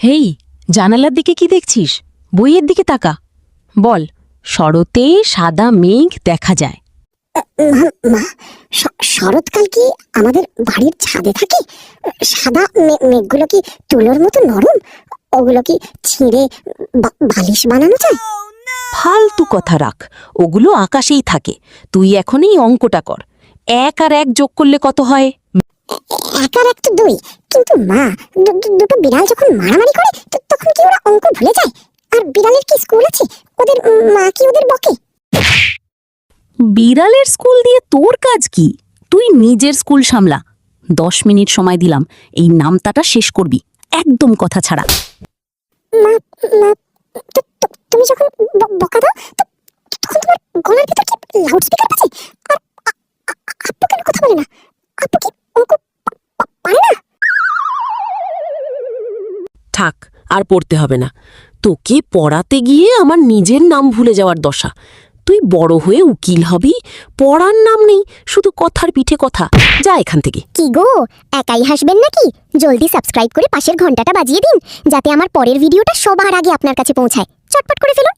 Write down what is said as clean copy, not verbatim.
হেই, জানালার দিকে কি দেখছিস? বইয়ের দিকে তাকা। বল, শরতে সাদা মেঘ দেখা যায়। মা, শরৎকাল কি আমাদের বাড়ির ছাদে থাকে? সাদা মেঘগুলো কি তুলোর মতো নরম? ওগুলো কি ছিঁড়ে বালিশ বানানো যায়? ফালতু কথা রাখ, ওগুলো আকাশেই থাকে। তুই এখন এই অঙ্কটা কর। 1 আর 1 যোগ করলে কত হয়? 1 আর 1 তো 2। কিন্তু মা, দুটো বিড়াল যখন মারামারি করে তখন কি ওরা অঙ্ক ভুলে যায়? আর বিড়ালের কি স্কুল আছে? ওদের মা কি ওদের বকে? বিড়ালের স্কুল দিয়ে তোর কাজ কি? তুই নিজের স্কুল সামলা। 10 মিনিট সময় দিলাম, এই নামতাটা শেষ করবি, একদম কথা ছাড়া। মা, তুমি যখন বকা দাও তখন তোমার গলার ভিতর কি লাউডস্পিকার বাজে? আর আপু কেন কথা বলে না? আপু কি অঙ্ক পারে না? থাক, আর পড়তে হবে না। তোকে পড়াতে গিয়ে আমার নিজের নাম ভুলে যাওয়ার দশা। তুই বড় হয়ে উকিল হবি, পড়ার নাম নেই, শুধু কথার পিঠে কথা। যা এখান থেকে। কি গো, একাই হাসবেন নাকি? জলদি সাবস্ক্রাইব করে পাশের ঘন্টাটা বাজিয়ে দিন, যাতে আমার পরের ভিডিওটা সবার আগে আপনার কাছে পৌঁছায়। চটপট করে ফেলুন।